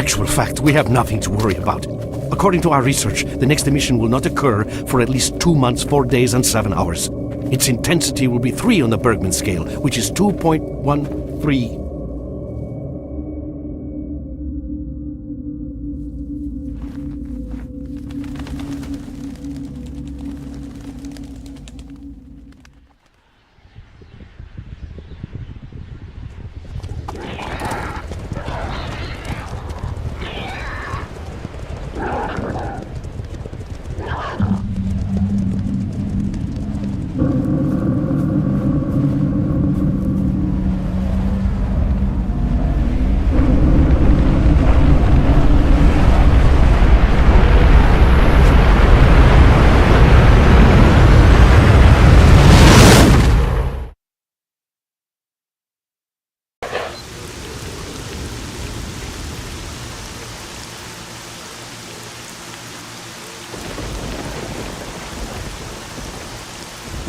actual fact, we have nothing to worry about. According to our research, the next emission will not occur for at least 2 months, 4 days, and 7 hours. Its intensity will be 3 on the Bergman scale, which is 2.13.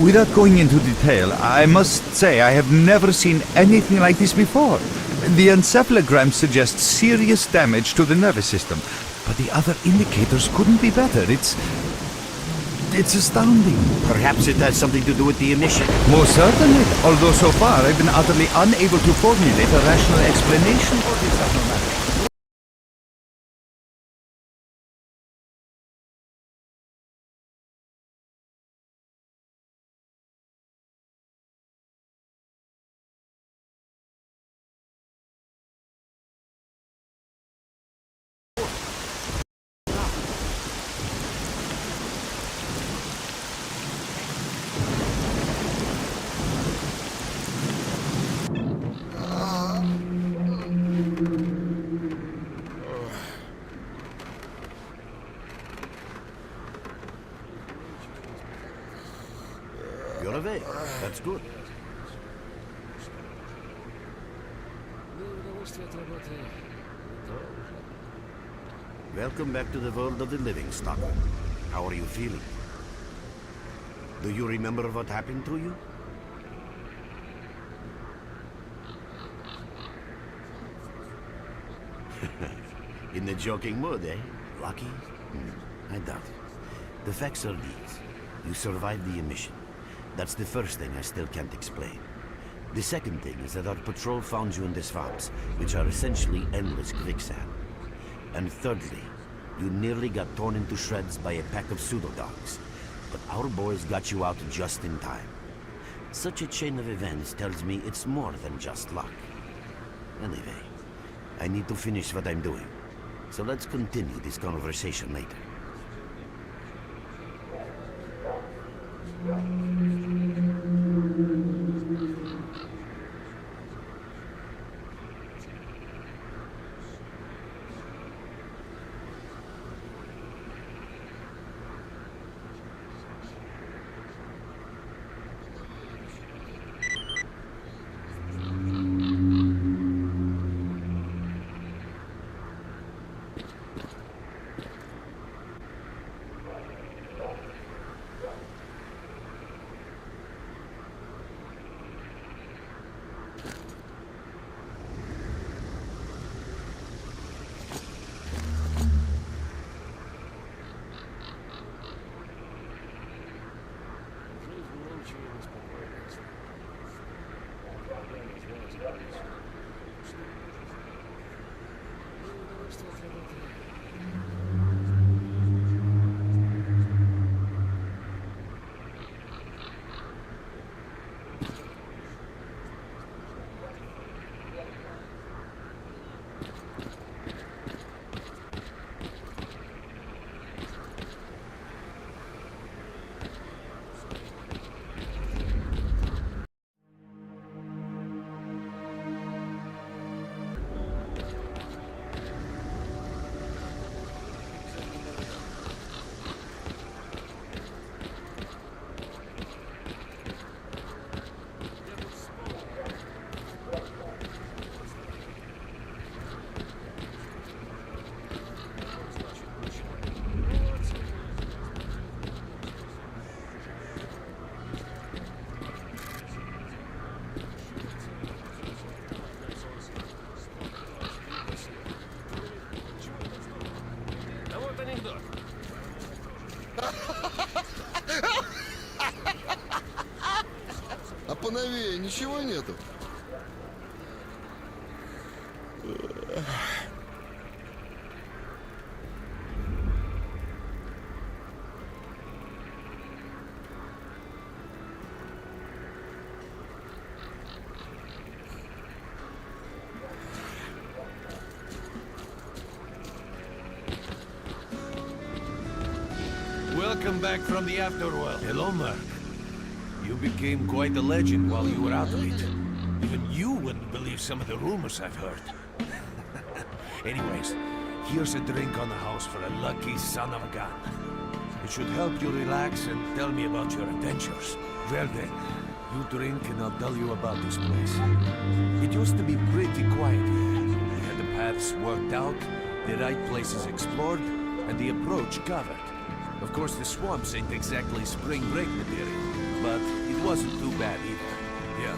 Without going into detail, I must say I have never seen anything like this before. The encephalogram suggests serious damage to the nervous system, but the other indicators couldn't be better. It's astounding. Perhaps it has something to do with the emission. Most certainly, although so far I've been utterly unable to formulate a rational explanation for this abnormality. You're awake. That's good. Welcome back to the world of the living, Stalker. How are you feeling? Do you remember what happened to you? In the joking mood, eh? Lucky? I doubt it. The facts are these. You survived the emission. That's the first thing I still can't explain. The second thing is that our patrol found you in the swamps, which are essentially endless quicksand. And thirdly, you nearly got torn into shreds by a pack of pseudo-dogs. But our boys got you out just in time. Such a chain of events tells me it's more than just luck. Anyway, I need to finish what I'm doing. So let's continue this conversation later. Ничего нету. Welcome back from the afterworld. Hello, Mark. You became quite a legend while you were out of it. Even you wouldn't believe some of the rumors I've heard. Anyways, here's a drink on the house for a lucky son of a gun. It should help you relax and tell me about your adventures. Well then, you drink and I'll tell you about this place. It used to be pretty quiet here. We had the paths worked out, the right places explored, and the approach covered. Of course, the swamps ain't exactly spring break material, but it wasn't too bad either. Yeah,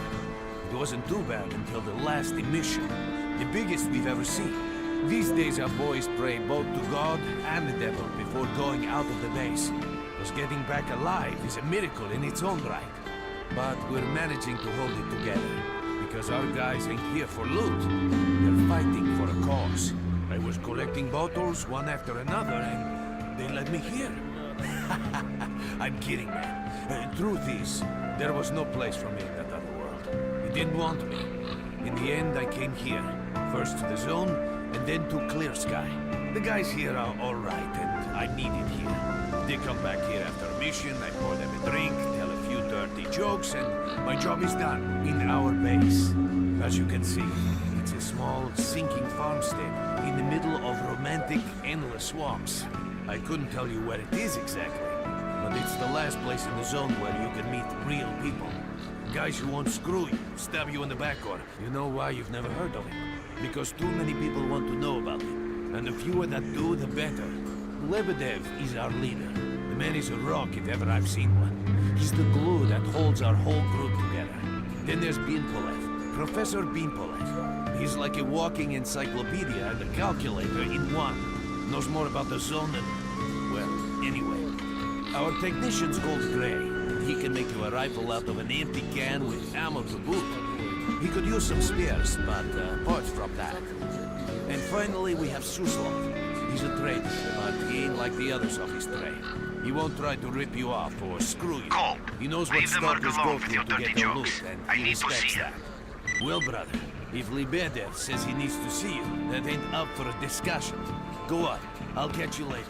it wasn't too bad until the last emission, the biggest we've ever seen. These days our boys pray both to God and the devil before going out of the base. Because getting back alive is a miracle in its own right. But we're managing to hold it together, because our guys ain't here for loot. They're fighting for a cause. I was collecting bottles one after another and they led me here. I'm kidding, man. Truth is, there was no place for me in that other world. He didn't want me. In the end, I came here. First to the zone, and then to Clear Sky. The guys here are alright, and I'm needed here. They come back here after a mission, I pour them a drink, tell a few dirty jokes, and my job is done. In our base. As you can see, it's a small, sinking farmstead in the middle of romantic, endless swamps. I couldn't tell you where it is exactly, but it's the last place in the zone where you can meet real people. Guys who won't screw you, stab you in the back, or you know why you've never heard of it. Because too many people want to know about it, and the fewer that do, the better. Lebedev is our leader. The man is a rock if ever I've seen one. He's the glue that holds our whole group together. Then there's Binpolev, Professor Binpolev. He's like a walking encyclopedia and a calculator in one. Knows more about the zone than... well, anyway. Our technician's called Gray. He can make you a rifle out of an empty can with ammo to boot. He could use some spares, but apart from that. And finally, we have Suslov. He's a trader, but he ain't like the others of his trade. He won't try to rip you off or screw you. Colt, He knows what leave the Merc stalkers alone go with your through to dirty get their jokes. loot, and I he need to respects see that. Well, brother, if Lebedev says he needs to see you, that ain't up for a discussion. Go on, I'll catch you later.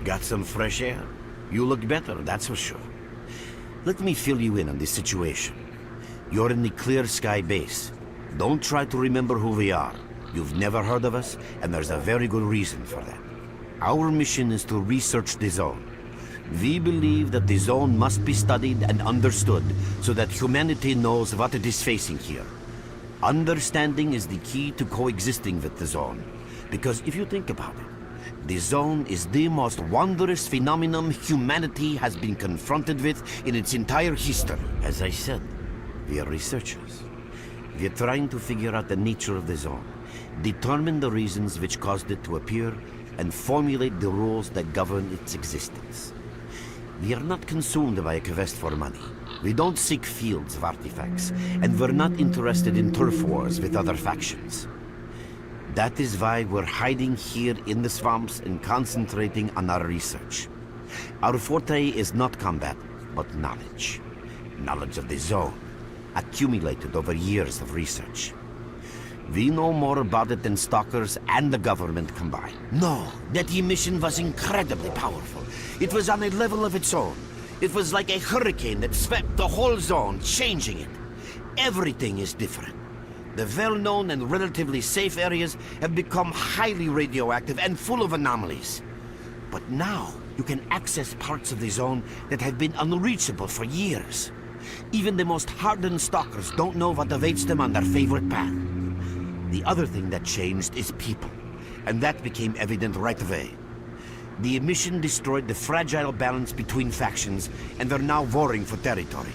Got some fresh air? You look better, that's for sure. Let me fill you in on this situation. You're in the Clear Sky base. Don't try to remember who we are. You've never heard of us, and there's a very good reason for that. Our mission is to research the zone. We believe that the zone must be studied and understood so that humanity knows what it is facing here. Understanding is the key to coexisting with the zone. Because if you think about it, the zone is the most wondrous phenomenon humanity has been confronted with in its entire history. As I said, we are researchers. We are trying to figure out the nature of the zone, determine the reasons which caused it to appear, and formulate the rules that govern its existence. We are not consumed by a quest for money. We don't seek fields of artifacts, and we're not interested in turf wars with other factions. That is why we're hiding here in the swamps and concentrating on our research. Our forte is not combat, but knowledge. Knowledge of the zone, accumulated over years of research. We know more about it than stalkers and the government combined. No, that emission was incredibly powerful. It was on a level of its own. It was like a hurricane that swept the whole zone, changing it. Everything is different. The well-known and relatively safe areas have become highly radioactive and full of anomalies. But now, you can access parts of the zone that have been unreachable for years. Even the most hardened stalkers don't know what awaits them on their favorite path. The other thing that changed is people, and that became evident right away. The emission destroyed the fragile balance between factions, and they're now warring for territory.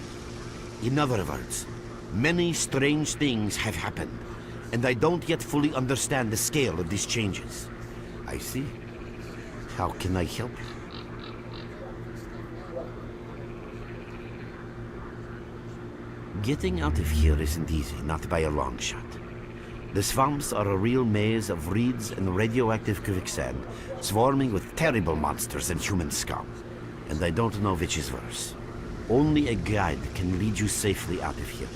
In other words, many strange things have happened, and I don't yet fully understand the scale of these changes. I see. How can I help you? Getting out of here isn't easy, not by a long shot. The swamps are a real maze of reeds and radioactive quicksand, swarming with terrible monsters and human scum. And I don't know which is worse. Only a guide can lead you safely out of here.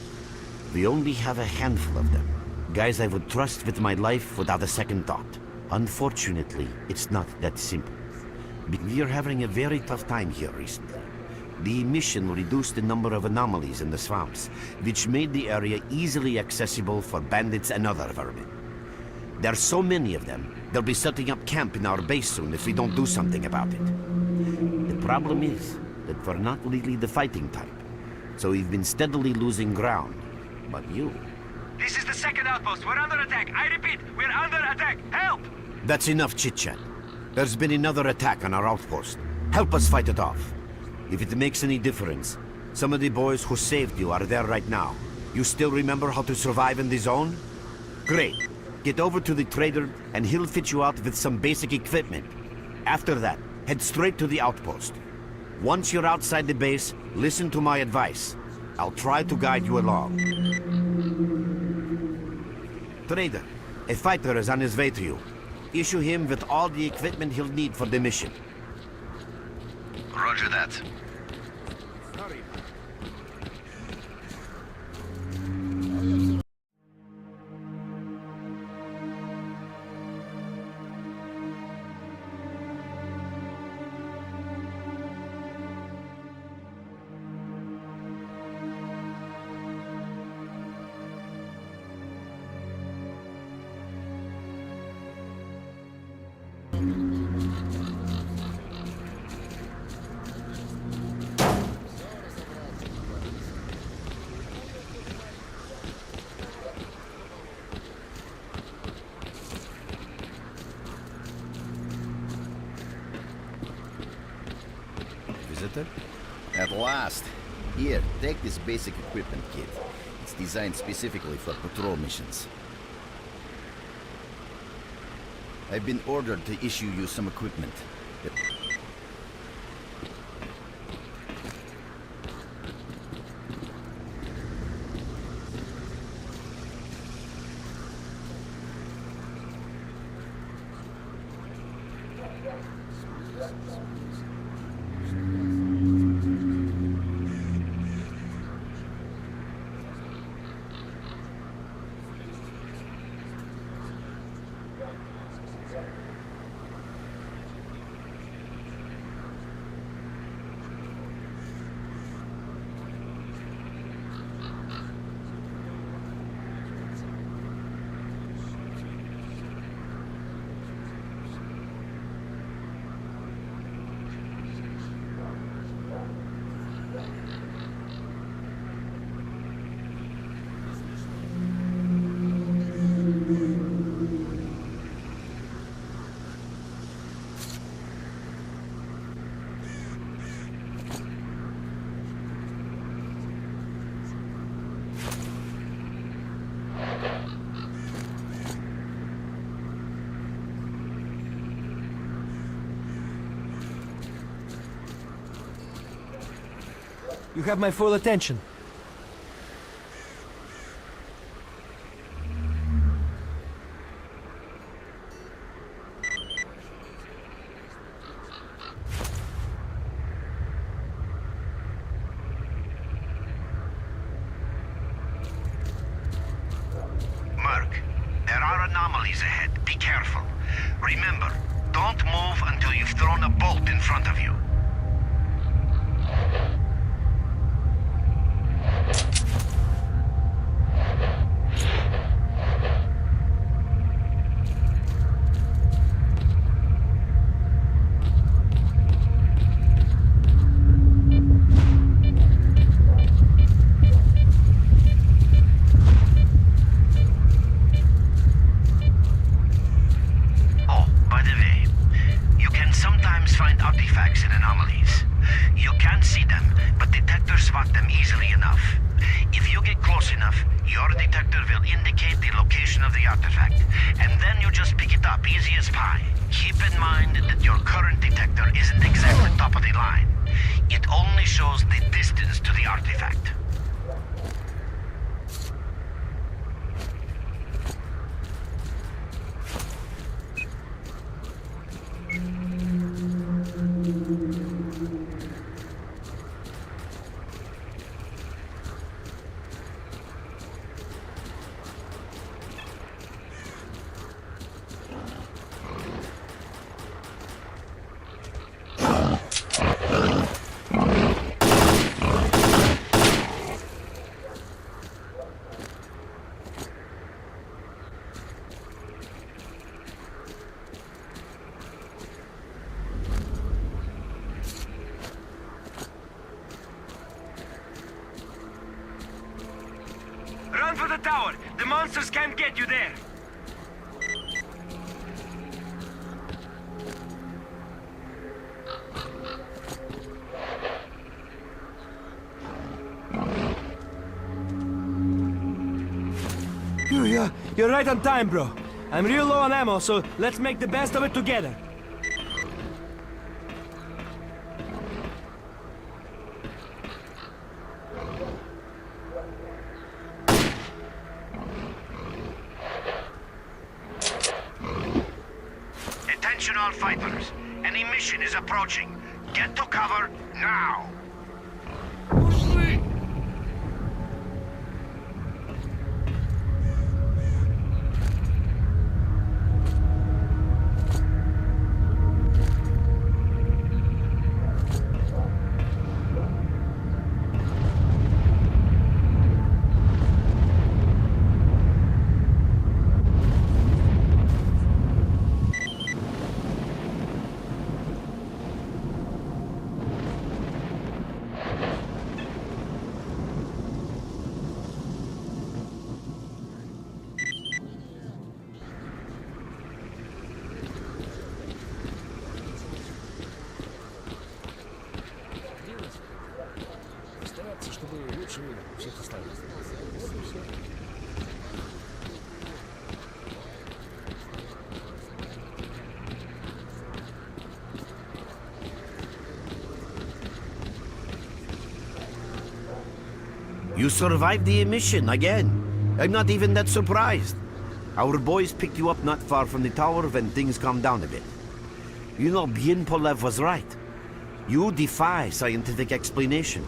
We only have a handful of them. Guys I would trust with my life without a second thought. Unfortunately, it's not that simple. We're having a very tough time here recently. The emission reduced the number of anomalies in the swamps, which made the area easily accessible for bandits and other vermin. There's so many of them, they'll be setting up camp in our base soon if we don't do something about it. The problem is that we're not really the fighting type, so we've been steadily losing ground. But you... This is the second outpost. We're under attack. I repeat, we're under attack. Help! That's enough chit-chat. There's been another attack on our outpost. Help us fight it off. If it makes any difference, some of the boys who saved you are there right now. You still remember how to survive in the zone? Great. Get over to the trader and he'll fit you out with some basic equipment. After that, head straight to the outpost. Once you're outside the base, listen to my advice. I'll try to guide you along. Trader, a fighter is on his way to you. Issue him with all the equipment he'll need for the mission. Roger that. Visitor? At last. Here, take this basic equipment kit. It's designed specifically for patrol missions. I've been ordered to issue you some equipment. You have my full attention. Merc, there are anomalies ahead. Be careful. Remember, don't move until you've thrown a bolt in front of you. the artifact, and then you just pick it up easy as pie. Keep in mind that your current detector isn't exactly top of the line. It only shows the distance to the artifact. Run for the tower! The monsters can't get you there! You're right on time, bro. I'm real low on ammo, so let's make the best of it together. Attention all fighters. An emission is approaching. Get to cover now. You survived the emission again. I'm not even that surprised. Our boys picked you up not far from the tower when things calmed down a bit. You know, Bien Polev was right. You defy scientific explanation.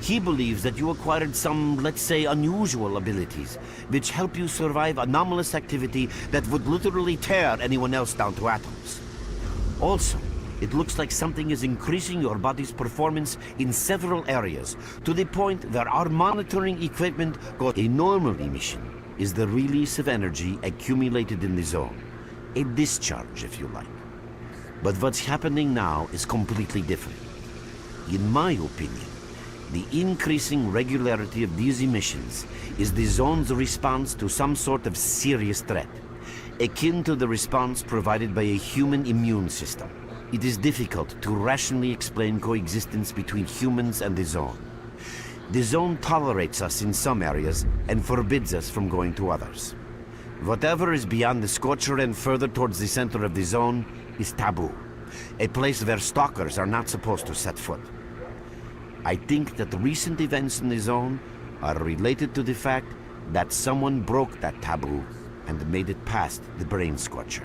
He believes that you acquired some, let's say, unusual abilities, which help you survive anomalous activity that would literally tear anyone else down to atoms. Also, it looks like something is increasing your body's performance in several areas, to the point where our monitoring equipment got a normal emission is the release of energy accumulated in the zone. A discharge, if you like. But what's happening now is completely different. In my opinion, the increasing regularity of these emissions is the zone's response to some sort of serious threat, akin to the response provided by a human immune system. It is difficult to rationally explain coexistence between humans and the zone. The zone tolerates us in some areas and forbids us from going to others. Whatever is beyond the Scorcher and further towards the center of the zone is taboo, a place where stalkers are not supposed to set foot. I think that the recent events in the zone are related to the fact that someone broke that taboo and made it past the Brain Scorcher.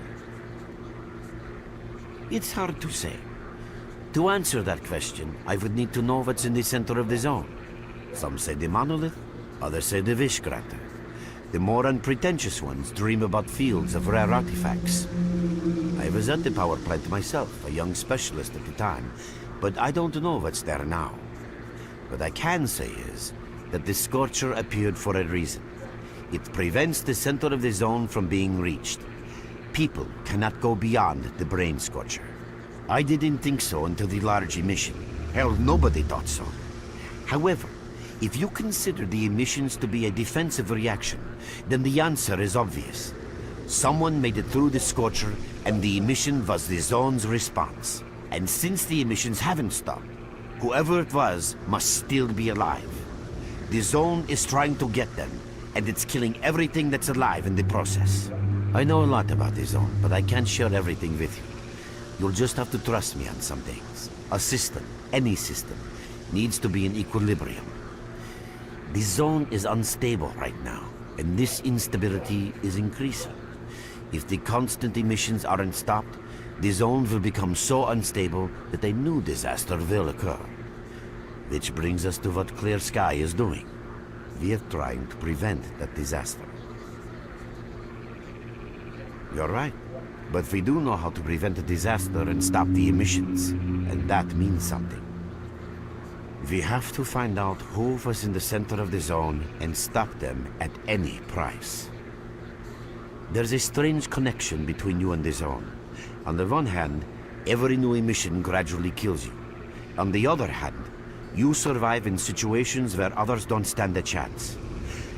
It's hard to say. To answer that question, I would need to know what's in the center of the zone. Some say the monolith, others say the Vishkrata. The more unpretentious ones dream about fields of rare artifacts. I was at the power plant myself, a young specialist at the time, but I don't know what's there now. What I can say is that the Scorcher appeared for a reason. It prevents the center of the zone from being reached. People cannot go beyond the Brain Scorcher. I didn't think so until the large emission. Hell, nobody thought so. However, if you consider the emissions to be a defensive reaction, then the answer is obvious. Someone made it through the Scorcher, and the emission was the zone's response. And since the emissions haven't stopped, whoever it was must still be alive. The zone is trying to get them, and it's killing everything that's alive in the process. I know a lot about the zone, but I can't share everything with you. You'll just have to trust me on some things. A system, any system, needs to be in equilibrium. The zone is unstable right now, and this instability is increasing. If the constant emissions aren't stopped, the zone will become so unstable that a new disaster will occur. Which brings us to what Clear Sky is doing. We are trying to prevent that disaster. You're right, but we do know how to prevent a disaster and stop the emissions, and that means something. We have to find out who was in the center of the zone and stop them at any price. There's a strange connection between you and the zone. On the one hand, every new emission gradually kills you. On the other hand, you survive in situations where others don't stand a chance.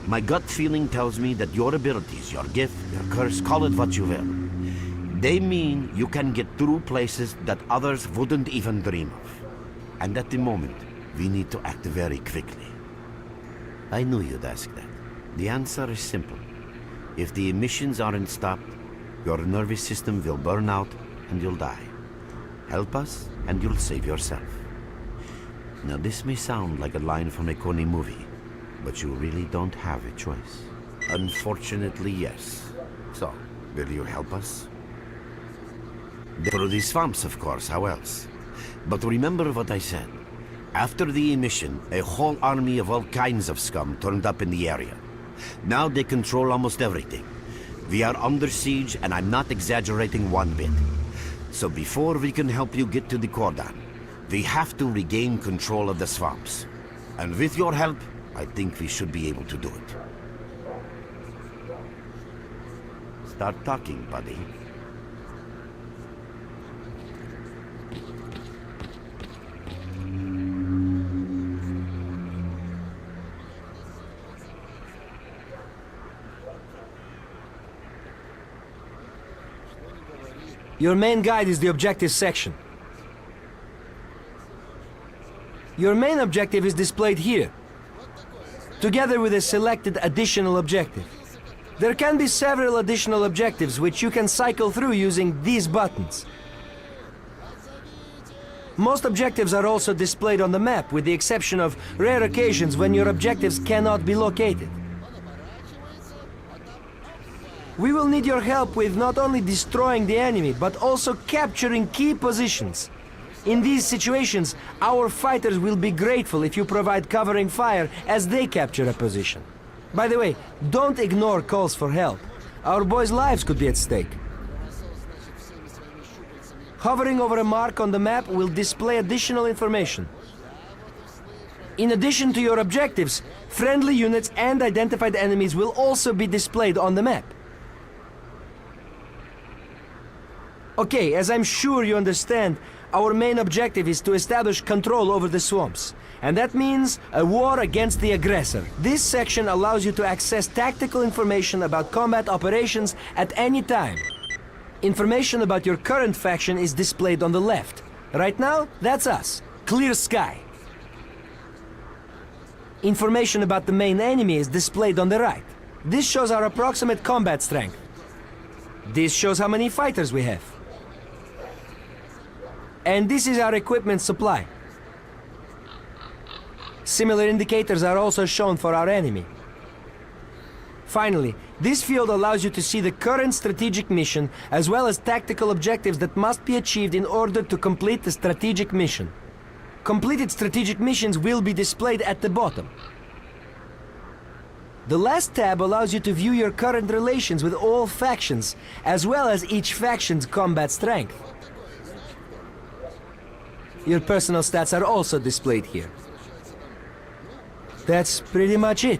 My gut feeling tells me that your abilities, your gift, your curse, call it what you will, they mean you can get through places that others wouldn't even dream of. And at the moment, we need to act very quickly. I knew you'd ask that. The answer is simple. If the emissions aren't stopped, your nervous system will burn out and you'll die. Help us and you'll save yourself. Now this may sound like a line from a corny movie, but you really don't have a choice. Unfortunately, yes. So, will you help us? Through the swamps, of course, how else? But remember what I said. After the emission, a whole army of all kinds of scum turned up in the area. Now they control almost everything. We are under siege, and I'm not exaggerating one bit. So before we can help you get to the cordon, we have to regain control of the swamps. And with your help, I think we should be able to do it. Start talking, buddy. Your main guide is the objective section. Your main objective is displayed here, together with a selected additional objective. There can be several additional objectives which you can cycle through using these buttons. Most objectives are also displayed on the map, with the exception of rare occasions when your objectives cannot be located. We will need your help with not only destroying the enemy, but also capturing key positions. In these situations, our fighters will be grateful if you provide covering fire as they capture a position. By the way, don't ignore calls for help. Our boys' lives could be at stake. Hovering over a mark on the map will display additional information. In addition to your objectives, friendly units and identified enemies will also be displayed on the map. Okay, as I'm sure you understand, our main objective is to establish control over the swamps. And that means a war against the aggressor. This section allows you to access tactical information about combat operations at any time. Information about your current faction is displayed on the left. Right now, that's us, Clear Sky. Information about the main enemy is displayed on the right. This shows our approximate combat strength. This shows how many fighters we have. And this is our equipment supply. Similar indicators are also shown for our enemy. Finally, this field allows you to see the current strategic mission as well as tactical objectives that must be achieved in order to complete the strategic mission. Completed strategic missions will be displayed at the bottom. The last tab allows you to view your current relations with all factions, as well as each faction's combat strength. Your personal stats are also displayed here. That's pretty much it.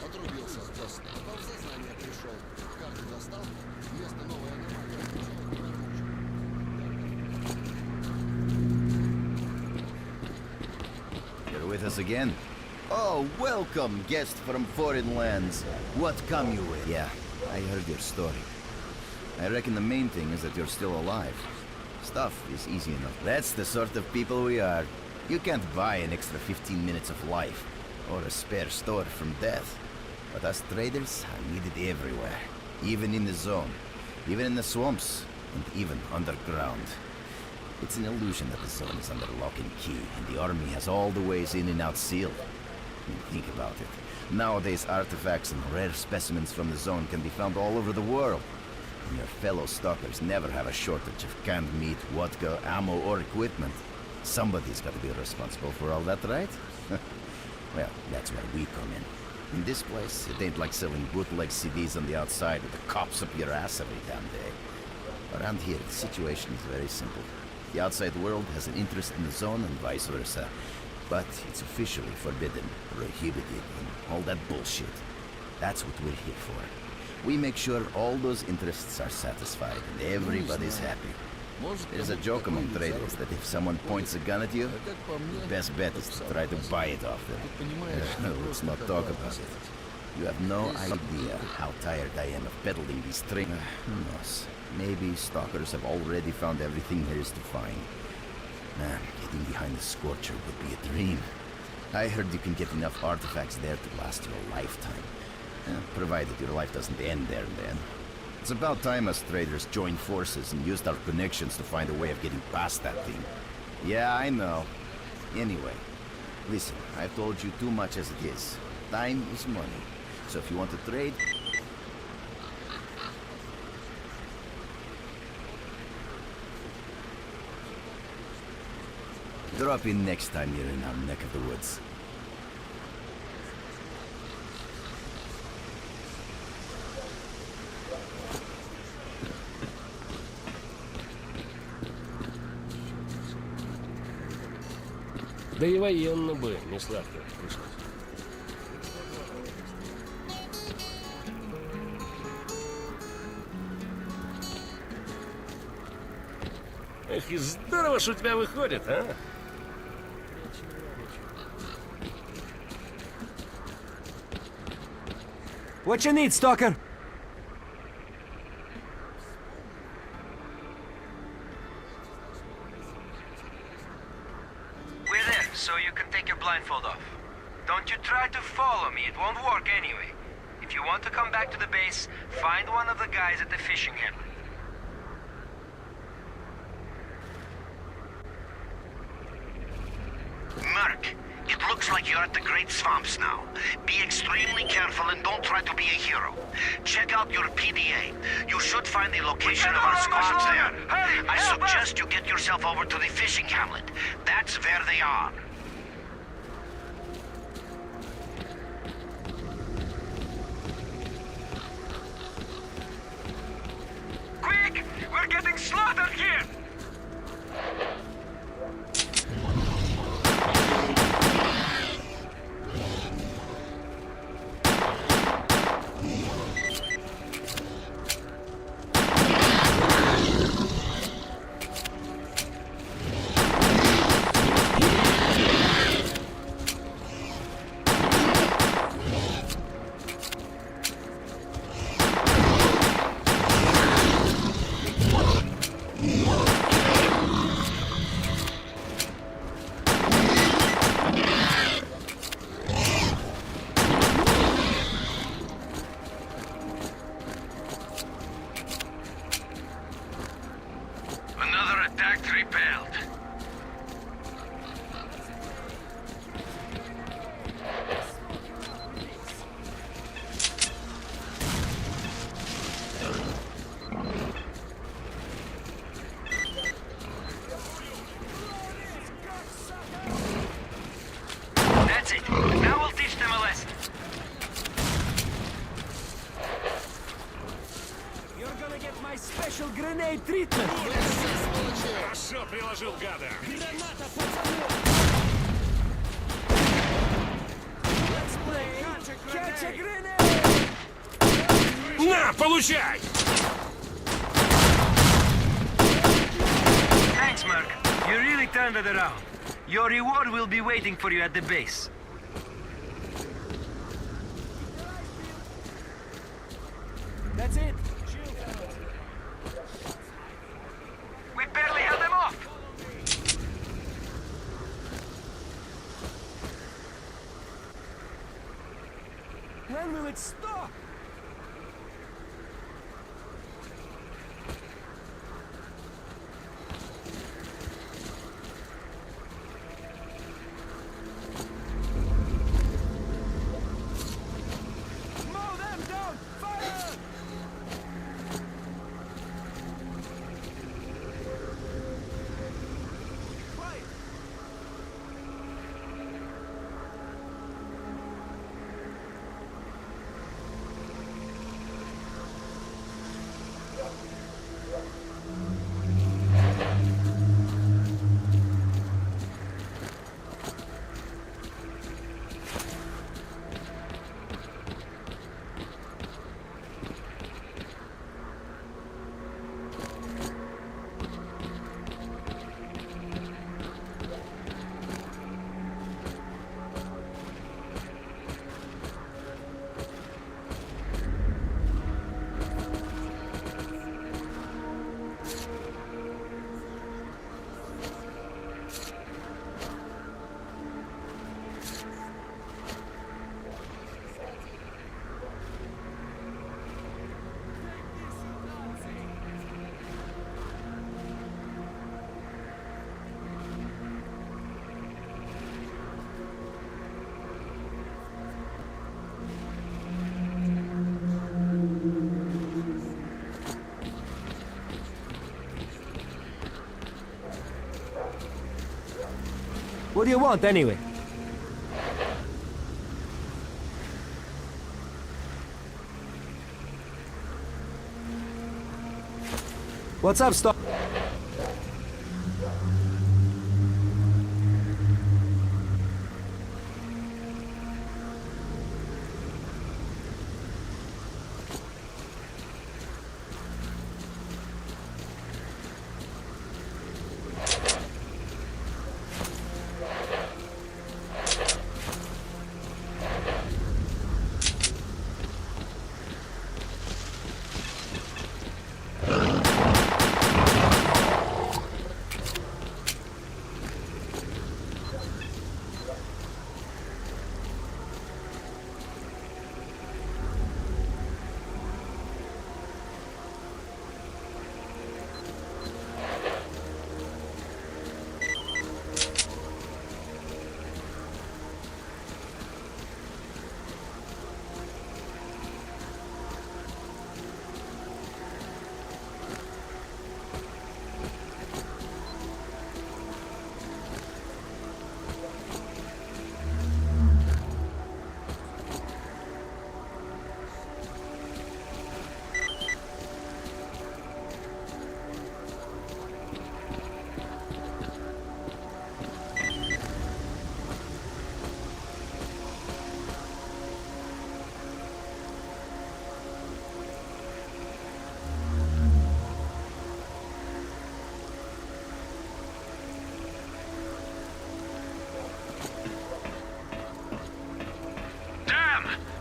Отрубился с поста, в сознание пришел. Карту достал, место новое нормально. again. Oh, welcome, guest from foreign lands. What come you with? Yeah, I heard your story. I reckon the main thing is that you're still alive. Stuff is easy enough. That's the sort of people we are. You can't buy an extra 15 minutes of life, or a spare store from death. But us traders are needed everywhere. Even in the zone, even in the swamps, and even underground. It's an illusion that the zone is under lock and key, and the army has all the ways in and out sealed. I mean, think about it. Nowadays, artifacts and rare specimens from the zone can be found all over the world. And your fellow stalkers never have a shortage of canned meat, vodka, ammo, or equipment. Somebody's got to be responsible for all that, right? Well, that's where we come in. In this place, it ain't like selling bootleg CDs on the outside with the cops up your ass every damn day. Around here, the situation is very simple. The outside world has an interest in the zone and vice versa. But it's officially forbidden, prohibited, and all that bullshit. That's what we're here for. We make sure all those interests are satisfied and everybody's happy. There's a joke among traders that if someone points a gun at you, the best bet is to try to buy it off them. Let's not talk about it. You have no idea how tired I am of peddling these strings. Who knows? Maybe stalkers have already found everything there is to find. Man, getting behind the Scorcher would be a dream. I heard you can get enough artifacts there to last you a lifetime. Provided your life doesn't end there and then. It's about time us traders joined forces and used our connections to find a way of getting past that thing. Yeah, I know. Anyway, listen, I've told you too much as it is. Time is money. So if you want to trade... drop in next time you're in our neck of the woods. Да и военно бы не сладко пришлось. Эх, и здорово ж у тебя выходит, а? What you need, Stalker? We're there, so you can take your blindfold off. Don't you try to follow me, it won't work anyway. If you want to come back to the base, find one of the guys at the fishing hamlet. Merc, it looks like you're at the Great Swamps now. Be extremely careful and don't try to be a hero. Check out your PDA. You should find the location of our squads there. Hurry, I help us! suggest you get yourself over to the fishing hamlet. That's where they are. Quick! We're getting slaughtered here! Another attack repelled. That's it. Now we'll teach them a lesson. You're gonna get my special grenade treatment. Хорошо приложил, гада. Граната, пацаны! Let's play catch a grenade! На, получай! Thanks, Merc. You really turned it around. Your reward will be waiting for you at the base. That's it. We barely held them off! When will it stop? Mow them down! Fire! Quiet! What do you want, anyway? What's up, Stop?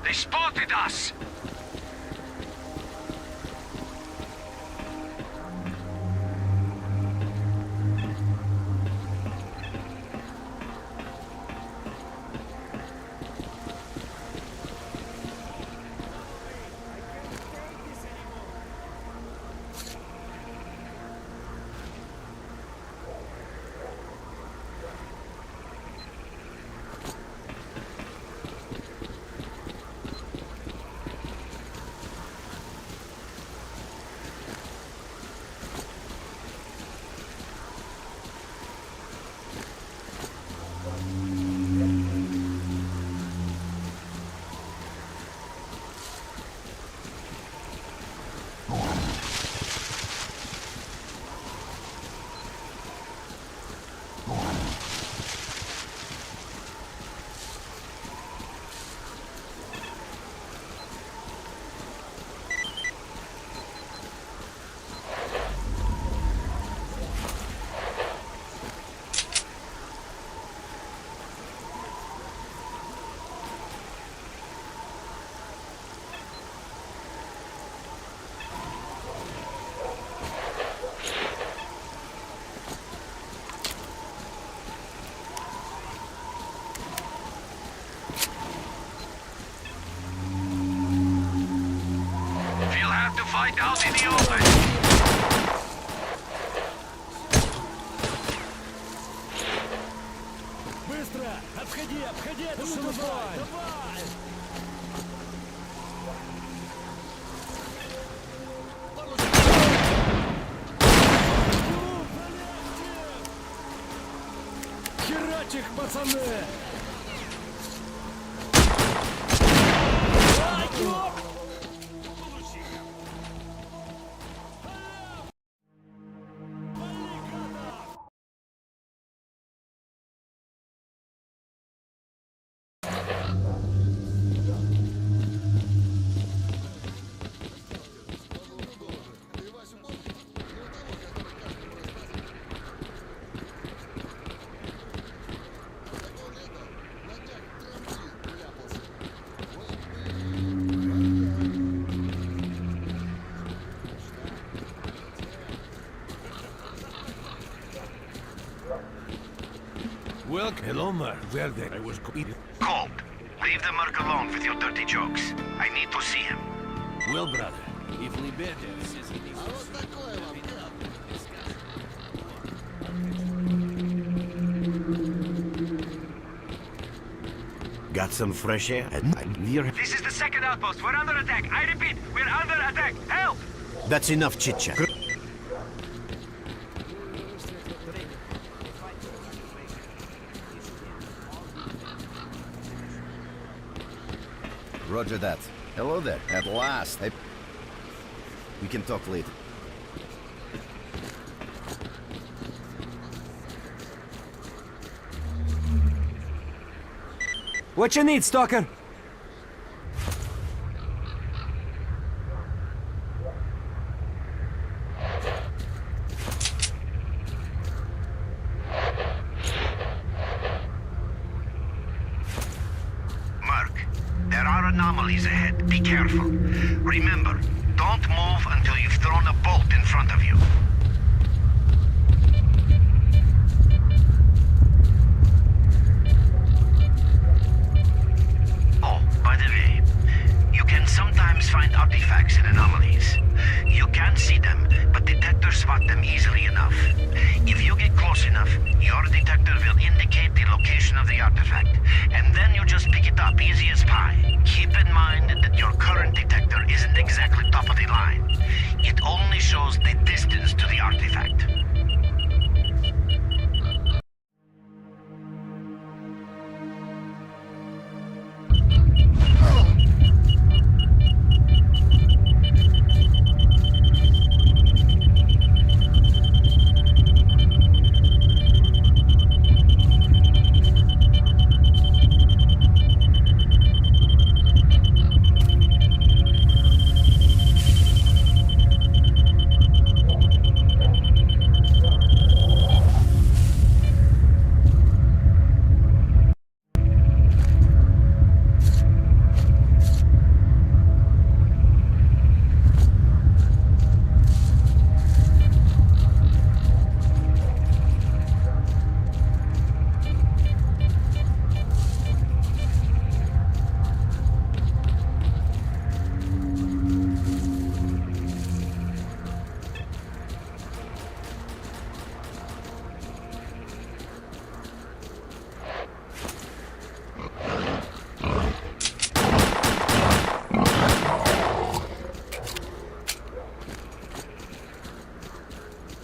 They spotted us! We'll have to fight out in the open. Быстро! Обходи, обходи эту шелупонь! Давай! Херач их, пацаны! Well, hello, Mar. Where then? I was going. Colt, leave the merc alone with your dirty jokes. I need to see him. Well, brother, if Liberty says he needs Got some fresh air? We're... This is the second outpost. We're under attack. I repeat, we're under attack. Help! That's enough chit-chat. Roger that. Hello there. At last. We can talk later. What you need, Stalker? Merc, there are anomalies ahead. Be careful. Remember, don't move until you've thrown a bolt in front of you. Oh, by the way, you can sometimes find artifacts in anomalies. You can't see them, but detectors spot them easily enough. If you get close enough, your detector will indicate the location of the artifact, and then you just pick it up easy as pie. Keep in mind that your current detector isn't exactly top of the line. It only shows the distance to the artifact.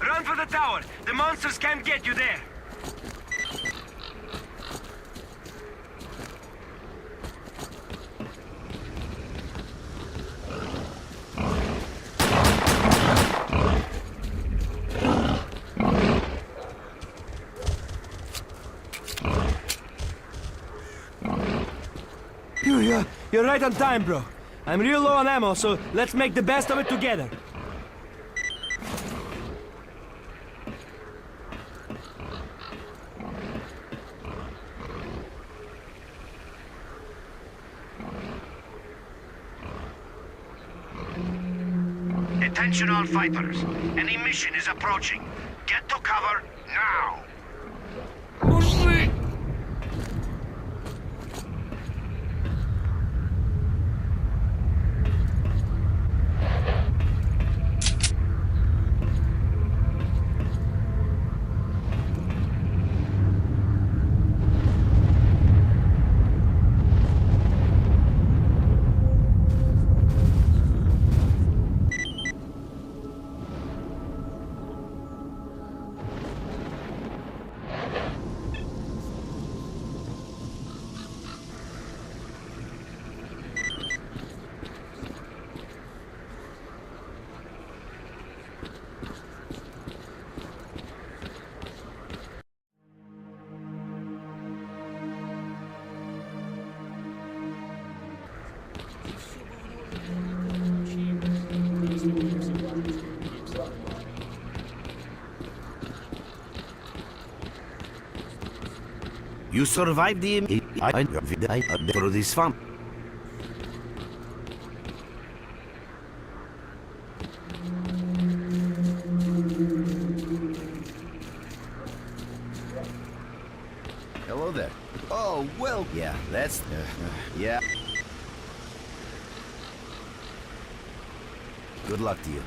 Run for the tower. The monsters can't get you there. You're right on time, bro. I'm real low on ammo, so let's make the best of it together. Attention all fighters. An emission is approaching. Get to cover now. You survived the through this swamp. Hello there. Oh, well, yeah, that's... yeah. Good luck to you.